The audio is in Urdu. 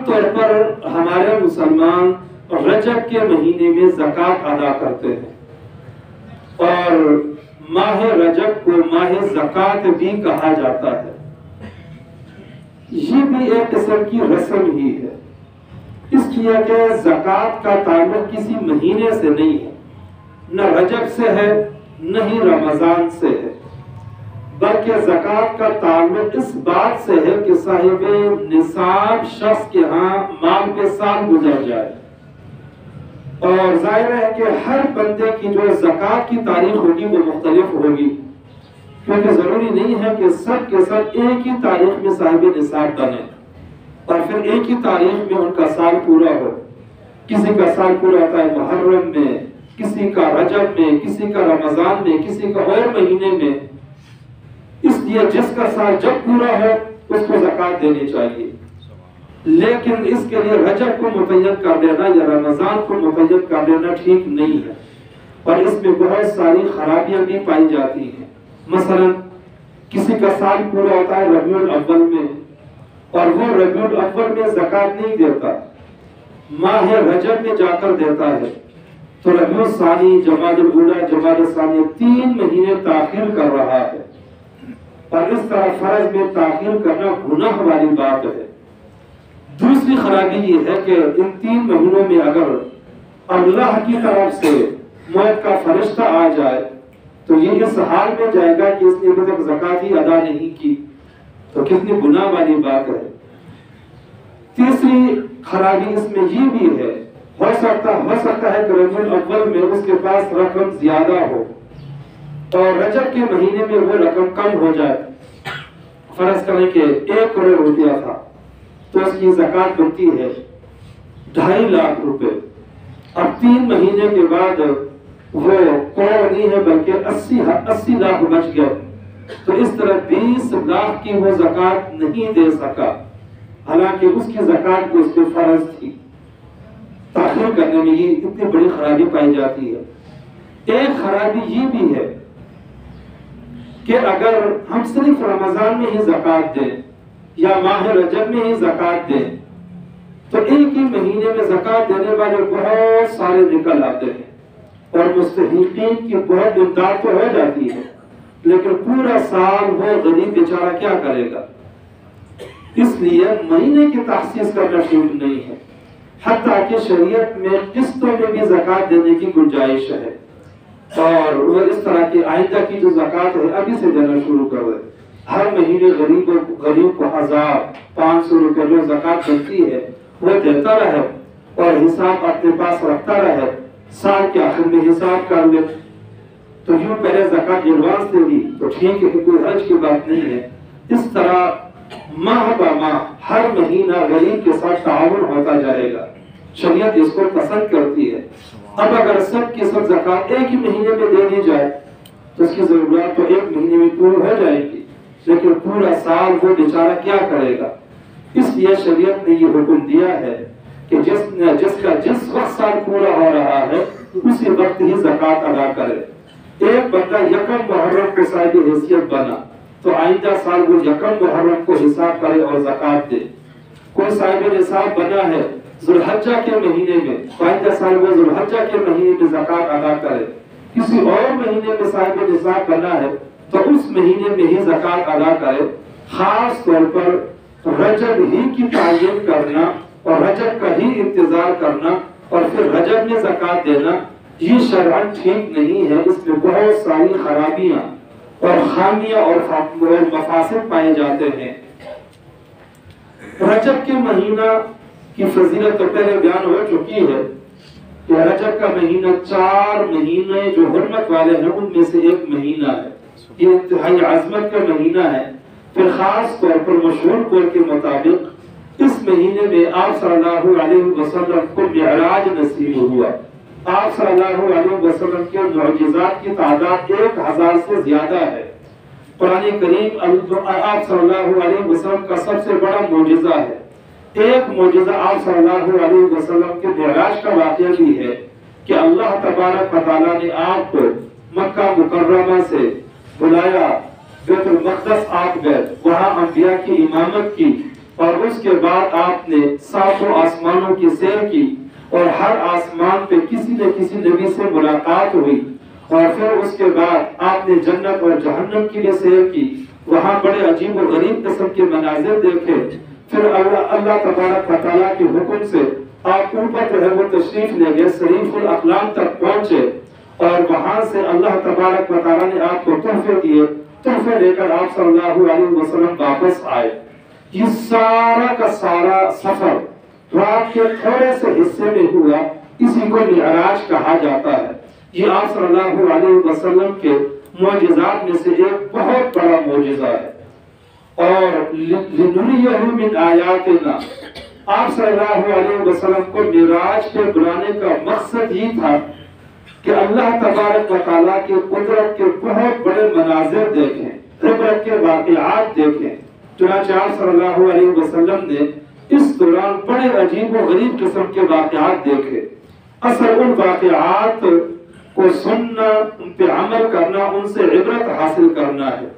طور پر ہمارے مسلمان رجب کے مہینے میں زکوٰۃ ادا کرتے ہیں اور ماہ رجب کو ماہ زکوٰۃ بھی کہا جاتا ہے۔ یہ بھی ایک قسم کی رسم ہی ہے، اس لیے کہ زکوٰۃ کا تعلق کسی مہینے سے نہیں ہے، نہ رجب سے ہے نہ ہی رمضان سے ہے، بلکہ زکوٰۃ کا تعلق اس بات سے ہے کہ صاحب نصاب شخص کے ہاں مال کے سال گزر جائے۔ اور ظاہر ہے کہ ہر بندے کی جو زکوٰۃ کی تاریخ ہوگی وہ مختلف ہوگی، کیونکہ ضروری نہیں ہے کہ سب کے سب ایک ہی تاریخ میں صاحب نصاب بنے اور پھر ایک ہی تاریخ میں ان کا سال پورا ہو۔ کسی کا سال پورا ہوتا ہے محرم میں، کسی کا رجب میں، کسی کا رمضان میں، کسی کا اور مہینے میں، اس لیے جس کا سال جب پورا ہو اس کو زکوٰۃ دینی چاہیے۔ لیکن اس کے لیے رجب کو متعین کر دینا یا رمضان کو متعین کر دینا ٹھیک نہیں ہے، اور اس میں بہت ساری خرابیاں بھی پائی جاتی ہیں۔ مثلا کسی کا سال پورا ہوتا ہے ربیع الاول میں اور وہ ربیع الاول میں زکوٰۃ نہیں دیتا، ماہ رجب میں جا کر دیتا ہے، تو ربیع الثانی، جمادی الاولی، جمادی الثانی 3 مہینے تاخیر کر رہا ہے، اور اس طرح فرض میں تاخیر کرنا گناہ والی بات ہے۔ دوسری خرابی یہ ہے کہ ان 3 مہینوں میں اگر اللہ کی طرف سے موت کا فرشتہ آ جائے تو یہ اس حال میں جائے گا کہ اس نے ابھی تک زکوٰۃ ہی ادا نہیں کی، تو کتنی گناہ والی بات ہے۔ تیسری خرابی اس میں یہ بھی ہے، ہو سکتا ہے کہ ربیع الاول میں اس کے پاس رقم زیادہ ہو اور رجب کے مہینے میں وہ رقم کم ہو جائے۔ فرض کریں کہ 1 کروڑ روپیہ تھا تو اس کی زکوٰۃ بنتی ہے 2.5 لاکھ روپے، اب 3 مہینے کے بعد وہ کروڑ نہیں ہے بلکہ 80 لاکھ بچ گئے، تو اس طرح 20 لاکھ کی وہ زکوٰۃ نہیں دے سکا، حالانکہ اس کی زکوٰۃ کو اس پہ فرض تھی۔ تاخیر کرنے میں یہ اتنی بڑی خرابی پائی جاتی ہے۔ ایک خرابی یہ بھی ہے کہ اگر ہم صرف رمضان میں ہی زکوٰۃ دیں یا ماہ رجب میں ہی زکوٰۃ دیں تو ایک ہی مہینے میں زکوٰۃ دینے والے بہت سارے نکل آتے ہیں اور مستحقین کی بہت امداد تو ہو جاتی ہے، لیکن پورا سال وہ غریب بیچارہ کیا کرے گا؟ اس لیے مہینے کی تخصیص کرنا ٹھیک نہیں ہے، حتیٰ کہ شریعت میں قسطوں میں بھی زکوٰۃ دینے کی گنجائش ہے، اور وہ اس طرح کی آئندہ کی جو زکوٰۃ ہے ابھی سے دینا شروع کر دے۔ ہر مہینے غریب کو 1000-500 روپے جو زکوٰۃ بنتی ہے وہ دیتا رہے اور حساب اپنے پاس رکھتا رہے، سال کے آخر میں حساب کر لے۔ تو یوں پہلے زکوٰۃ ایڈوانس دے دی تو ٹھیک ہے، کوئی حرج کی بات نہیں ہے۔ اس طرح ماہ با ماہ ہر مہینہ غریب کے ساتھ تعاون ہوتا جائے گا، شریعت اس کو پسند کرتی ہے۔ اب اگر سب کی سب زکوٰۃ ایک ہی مہینے میں دے دی جائے تو اس کی ضرورت تو 1 مہینے میں پوری ہو جائے گی، لیکن پورا سال وہ بیچارہ کیا کرے گا؟ اس لیے شریعت نے یہ حکم دیا ہے کہ جس کا جس وقت سال پورا ہو رہا ہے اسی وقت ہی زکوٰۃ ادا کرے۔ ایک بندہ 1 محرم کو صاحب حیثیت بنا تو آئندہ سال وہ 1 محرم کو حساب کرے اور زکوٰۃ دے۔ کوئی صاحب نصاب بنا ہے ذوالحجہ کے مہینے میں، آئندہ سال وہ ذوالحجہ کے مہینے میں زکوٰۃ ادا کرے۔ کسی اور مہینے میں صاحب نصاب بنا ہے تو اس مہینے میں ہی زکوٰۃ ادا کرے۔ خاص طور پر رجب ہی کی تعین کرنا اور رجب کا ہی انتظار کرنا اور پھر رجب میں زکوٰۃ دینا یہ شرعاً ٹھیک نہیں ہے، اس میں بہت ساری خرابیاں اور خامیاں اور مفاسد پائے جاتے ہیں۔ رجب کے مہینہ کی فضیلت تو پہلے بیان ہو چکی ہے کہ رجب کا مہینہ 4 مہینے جو حرمت والے ہیں ان میں سے ایک مہینہ ہے، یہ انتہائی عظمت کا مہینہ ہے۔ پھر خاص طور پر مشہور قول کے مطابق اس مہینے میں آپ صلی اللہ علیہ وسلم کو معراج نصیب ہوا۔ آپ صلی اللہ علیہ وسلم کے معجزات کی تعداد 1000 سے زیادہ ہے۔ قرآن کریم آپ صلی اللہ علیہ وسلم کا سب سے بڑا معجزہ ہے۔ ایک معجزہ آپ صلی اللہ علیہ وسلم کے معراج کا واقعہ بھی ہے کہ اللہ تبارک و تعالیٰ نے آپ کو مکہ مکرمہ سے بلایا، بیت المقدس آپ گئے، وہاں انبیاء کی امامت کی، اور اس کے بعد آپ نے ساتوں آسمانوں کی سیر کی اور ہر آسمان پہ کسی نہ کسی نبی سے ملاقات ہوئی، اور پھر اس کے بعد آپ نے جنت اور جہنم کی بھی سیر کی، وہاں بڑے عجیب و غریب قسم کے مناظر دیکھے۔ پھر اللہ تبارک و تعالیٰ کے حکم سے آپ اوپر جو ہے وہ تشریف لے گئے، شریف الاقلام تک پہنچے، اور وہاں سے اللہ تبارک و تعالیٰ نے آپ کو تحفے دیے، تحفے لے کر آپ صلی اللہ علیہ وسلم واپس آئے۔ یہ سارا کا سارا سفر رات کے تھوڑے سے حصے میں ہوا، اسی کو معراج کہا جاتا ہے۔ یہ آپ صلی اللہ علیہ وسلم کے معجزات میں سے ایک بہت بڑا معجزہ ہے۔ اور لِنُرِيَهُ مِنْ آیاتنا، آپ صلی اللہ علیہ وسلم کو معراج پہ بلانے کا مقصد یہ تھا کہ اللہ تبارک و تعالیٰ کے قدرت کے بہت بڑے مناظر دیکھیں، عبرت کے واقعات دیکھیں۔ چنانچہ آپ صلی اللہ علیہ وسلم نے اس دوران بڑے عجیب و غریب قسم کے واقعات دیکھے۔ اصل ان واقعات کو سننا، ان پہ عمل کرنا، ان سے عبرت حاصل کرنا ہے۔